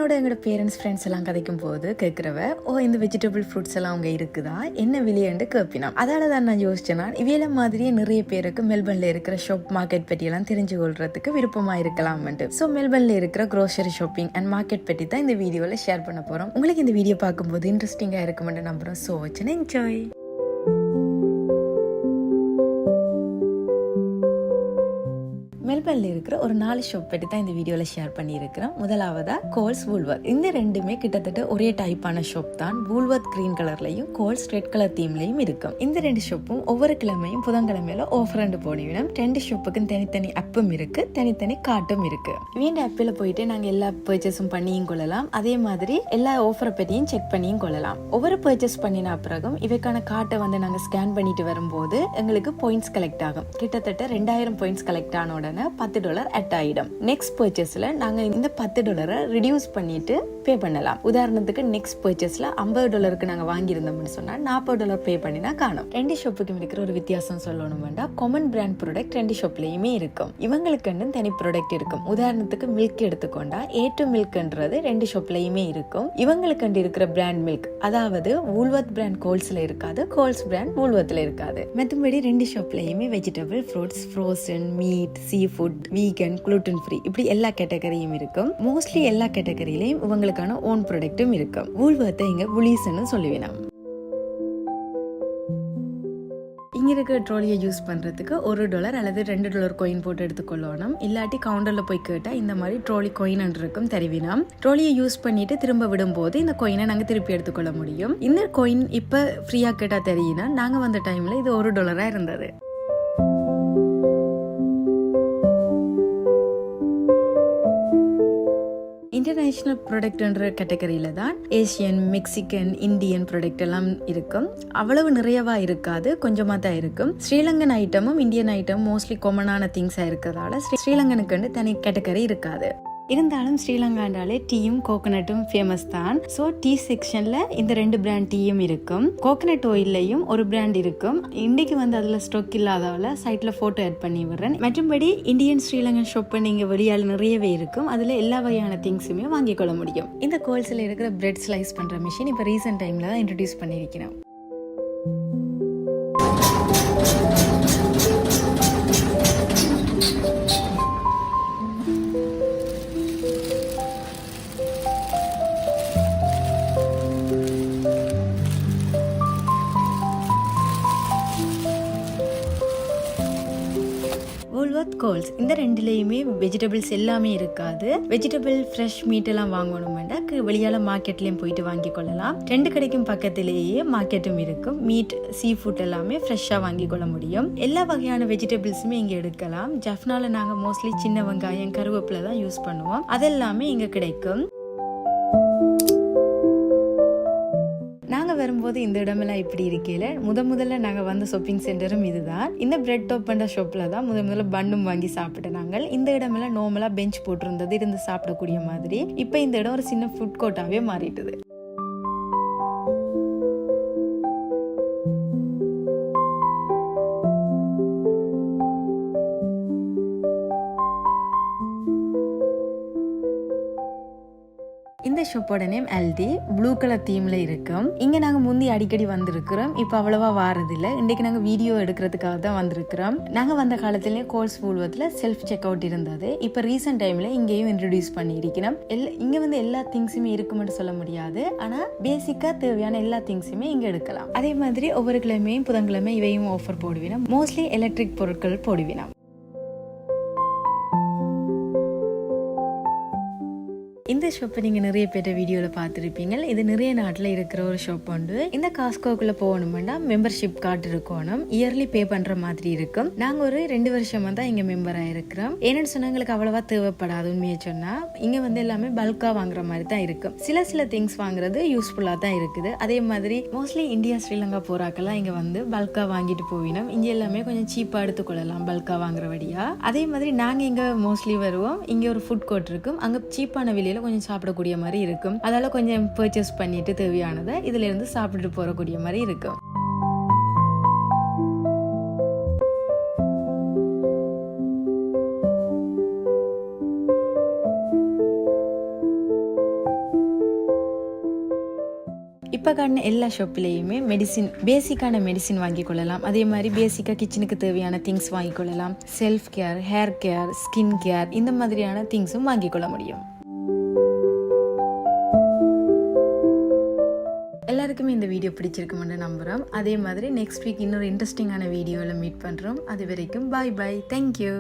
என்னோட எங்களோட parents friends எல்லாம் கதைக்கும் போது கேட்குறவ இந்த வெஜிடபிள் ஃப்ரூட்ஸ் எல்லாம் அவங்க இருக்குதா என்ன விலையண்டு கேட்பினா. அதால தான் நான் யோசிச்சேன்னா இவையில மாதிரியே நிறைய பேருக்கு மெல்பர்ன்ல இருக்கிற ஷாப் மார்க்கெட் பற்றியெல்லாம் தெரிஞ்சு கொள்றதுக்கு விருப்பமா இருக்கலாம்ட்டு. ஸோ மெல்பர்ன்ல இருக்கிற க்ரோசரி ஷாப்பிங் அண்ட் மார்க்கெட் பற்றி தான் இந்த வீடியோவில் ஷேர் பண்ண போகிறோம். உங்களுக்கு இந்த வீடியோ பார்க்கும்போது இன்ட்ரெஸ்டிங்காக இருக்குமென்று நம்புகிறோம். ஸோ வச்சுன்னு என்ஜாய். மெல்பர்ன்ல இருக்கிற ஒரு 4 ஷாப் பற்றி தான் இந்த வீடியோவில் ஷேர் பண்ணியிருக்கிறோம். முதலாவதா கோல்ஸ் வூல்வர்த். இந்த ரெண்டுமே கிட்டத்தட்ட ஒரே டைப்பான ஷாப் தான். வூல்வர்த் கிரீன் கலர்லையும் கோல்ஸ் ரெட் கலர் தீம்லையும் இருக்கும். இந்த 2 ஷாப்பும் ஒவ்வொரு கிழமையும் புதன்கிழமையில ஆஃபர் போடுவிடும். 2 ஷாப்புக்கும் தனித்தனி ஆப்பும் இருக்கு, தனித்தனி காட்டும் இருக்கு. இந்த ஆப்பில் போயிட்டு நாங்கள் எல்லா பர்ச்சேஸும் பண்ணியும் கொள்ளலாம். அதே மாதிரி எல்லா ஆஃபரை பற்றியும் செக் பண்ணியும் கொள்ளலாம். ஒவ்வொரு பர்ச்சேஸ் பண்ணின பிறகும் இவைக்கான காட்டை வந்து நாங்கள் ஸ்கேன் பண்ணிட்டு வரும்போது எங்களுக்கு பாயிண்ட்ஸ் கலெக்ட் ஆகும். கிட்டத்தட்ட 2000 பாயிண்ட்ஸ் கலெக்ட் ஆன உடனே $10 அட் ஆயிடும். நெக்ஸ்ட் பர்ச்சேஸ்ல நாங்க இந்த $10 ரிடியூஸ் பண்ணிட்டு பே பண்ணலாம். உதாரணத்துக்கு நெக்ஸ்ட் பர்ச்சேஸ்ல $50 நாங்க வாங்கியிருந்தோம்னு சொன்னா $40 பே பண்ணினா காணும். 2 ஷாப்புக்கும் இருக்கிற ஒரு வித்தியாசம் சொல்லணும் வேண்டாம். காமன் பிராண்ட் ப்ராடக்ட் 2 ஷாப்லயுமே இருக்கும். இவங்களுக்கு தனி ப்ராடக்ட் இருக்கும். உதாரணத்துக்கு மில்க் எடுத்துக்கொண்டா A2 மில்க்ன்றது 2 ஷாப்லயுமே இருக்கும். இவங்களுக்கு இருக்கிற பிராண்ட் மில்க், அதாவது வூல்வர்த் பிராண்ட் கோல்ஸ்ல இருக்காது, கோல்ஸ் பிராண்ட் வூல்வர்த்ல இருக்காது. மற்றபடி 2 ஷாப்லயுமே vegetable, fruits, frozen, meat, seafood, vegan, gluten free இப்படி எல்லா கேட்டகரியும் இருக்கும். மோஸ்ட்லி எல்லா கேட்டகரியிலையும் இவங்களுக்கான ஓன் ப்ராடக்ட்டும் இருக்கும். வூல்வர்த்தை இங்க புலீஸ்ன்னு சொல்லுவேன். இங்க இருக்கிற ட்ராலியை யூஸ் பண்றதுக்கு $1 அல்லது $2 காயின் போட்டு எடுத்துக்கொள்ளணும். இல்லாட்டி கவுண்டர்ல போய் கேட்டா இந்த மாதிரி ட்ராலி காயின் இருக்கும் தருவினோம். ட்ராலியை யூஸ் பண்ணிட்டு திரும்ப விடும்போது இந்த காயினை நாங்க திருப்பி எடுத்துக்கொள்ள முடியும். இந்த காயின் இப்ப ஃப்ரீயா கேட்டா தெரியுனா, நாங்க வந்த டைம்ல இது $1 இருந்தது. இன்டர்நேஷனல் ப்ராடக்ட்ன்ற கேட்டகரியில தான் ஏசியன், மெக்சிகன், இந்தியன் ப்ராடக்ட் எல்லாம் இருக்கும். அவ்வளவு நிறையவா இருக்காது, கொஞ்சமா தான் இருக்கும். ஸ்ரீலங்கன் ஐட்டமும் இந்தியன் ஐட்டமும் மோஸ்ட்லி காமனான திங்ஸா இருக்கிறதால ஸ்ரீலங்கனுக்கு தனி கேட்டகரி இருக்காது. இருந்தாலும் ஸ்ரீலங்காண்டாலே டீயும் கோகனட்டும் ஃபேமஸ் தான். ஸோ டீ செக்ஷன்ல இந்த 2 பிராண்ட் டீயும் இருக்கும். கோகனட் ஆயில்லையும் ஒரு பிராண்ட் இருக்கும். இன்னைக்கு வந்து அதுல ஸ்டாக் இல்லாதவள சைட்ல போட்டோ ஆட் பண்ணி விடுறேன். மற்றபடி இந்தியன் ஸ்ரீலங்கன் ஷாப் நீங்க வெளியால் நிறையவே இருக்கும். அதுல எல்லா வகையான திங்ஸுமே வாங்கிக் கொள்ள முடியும். இந்த கோல்ஸ்ல இருக்கிற பிரெட் ஸ்லைஸ் பண்ற மிஷின் இப்ப ரீசெண்ட் டைம்ல தான் இன்ட்ரோடியூஸ் பண்ணிருக்கிறேன். வூல்வர்த் கோல்ஸ் இந்த 2லயுமே வெஜிடபிள்ஸ் எல்லாமே இருக்காது. வெஜிடபிள் ஃப்ரெஷ் மீட் எல்லாம் வாங்கணும்னா வெளியால மார்க்கெட்லயும் போயிட்டு வாங்கி கொள்ளலாம். 2 கடைக்கும் பக்கத்திலேயே மார்க்கெட்டும் இருக்கும். மீட், சீ ஃபுட் எல்லாமே ஃப்ரெஷ்ஷா வாங்கி கொள்ள முடியும். எல்லா வகையான வெஜிடபிள்ஸுமே இங்க எடுக்கலாம். ஜஃப்னால நாங்க மோஸ்ட்லி சின்ன வெங்காயம், கருவேப்பிலை தான் யூஸ் பண்ணுவோம். அதெல்லாமே இங்க கிடைக்கும். நாங்க வரும்போது இந்த இடமெல்லாம் இப்படி இருக்கல. முதல்ல நாங்க வந்த ஷாப்பிங் சென்டரும் இதுதான். இந்த பிரெட் டாப் பண்ற ஷாப்ல தான் முதல்ல பன்னும் வாங்கி சாப்பிட்டு நாங்கள். இந்த இடமெல்லாம் நார்மலா பெஞ்ச் போட்டிருந்தது, இருந்து சாப்பிடக்கூடிய மாதிரி. இப்ப இந்த இடம் ஒரு சின்ன ஃபுட் கோர்ட்டாவே மாறிட்டுது. இந்த ஷாப்போட நேம் எல்டி, ப்ளூ கலர் தீம்ல இருக்கும். இங்க நாங்க முந்தி அடிக்கடி வந்திருக்கிறோம். இப்ப அவ்வளவா வாரதில்ல. இன்னைக்கு நாங்க வீடியோ எடுக்கிறதுக்காக தான் வந்திருக்கிறோம். நாங்க வந்த காலத்திலேயே கோல்ஸ் வூல்வர்த்ல செல்ஃப் செக் அவுட் இருந்தது. இப்ப ரீசெண்ட் டைம்ல இங்கேயும் இன்ட்ரோடியூஸ் பண்ணி இருக்கிறோம். இங்க வந்து எல்லா திங்ஸுமே இருக்கும்னு சொல்ல முடியாது, ஆனா பேசிக்கா தேவையான எல்லா திங்ஸுமே இங்க எடுக்கலாம். அதே மாதிரி ஒவ்வொரு கிழமையும் புதன்கிழமை இவையும் ஆஃபர் போடுவினோம். மோஸ்ட்லி எலக்ட்ரிக் பொருட்கள் போடுவினோம். இந்த ஷாப்பை நீங்க நிறைய பேர் வீடியோல பார்த்துருப்பீங்க. இது நிறைய நாட்டில் இருக்கிற ஒரு ஷாப் உண்டு. இந்த காஸ்கோக்குள்ள போகணும்னா மெம்பர்ஷிப் கார்டு இருக்கணும். இயர்லி பே பண்ற மாதிரி இருக்கும். நாங்க ஒரு 2 வருஷமா தான் இங்க மெம்பரா இருக்கிறோம். ஏன்னு சொன்னா எங்களுக்கு அவ்வளவா தேவைப்படாது. உண்மையை சொன்னா இங்க வந்து எல்லாமே பல்கா வாங்குற மாதிரி தான் இருக்கும். சில திங்ஸ் வாங்குறது யூஸ்ஃபுல்லா தான் இருக்குது. அதே மாதிரி மோஸ்ட்லி இந்தியா, ஸ்ரீலங்கா போறாக்கெல்லாம் இங்க வந்து பல்கா வாங்கிட்டு போவினோம். இங்க எல்லாமே கொஞ்சம் சீப்பா எடுத்துக்கொள்ளலாம் பல்கா வாங்குறபடியா. அதே மாதிரி நாங்க இங்க மோஸ்ட்லி வருவோம். இங்க ஒரு ஃபுட் கோர்ட் இருக்கும். அங்க சீப்பான விலையில கொஞ்சம் சாப்பிடக்கூடிய மாதிரி இருக்கும். அதால கொஞ்சம் பர்ச்சேஸ் பண்ணிட்டு தேவையானதை இதுல இருந்து சாப்பிட்டுட்டு போறக்கூடிய மாதிரி இருக்கும். இப்போ காட்டின எல்லா ஷாப்லேயுமே பேசிக்கான மெடிசின் வாங்கி கொள்ளலாம். அதே மாதிரி பேசிக்காக கிச்சனுக்கு தேவையான திங்ஸ் வாங்கி கொள்ளலாம். Self care, hair care, skin care இந்த மாதிரியான திங்ஸும் வாங்கி கொள்ள முடியும். எல்லாருக்குமே இந்த வீடியோ பிடிச்சிருக்குமென்னு நம்புகிறோம். அதே மாதிரி நெக்ஸ்ட் வீக் இன்னொரு இன்ட்ரெஸ்டிங்கான வீடியோவில் மீட் பண்ணுறோம். அது வரைக்கும் பாய் பாய். தேங்க்யூ.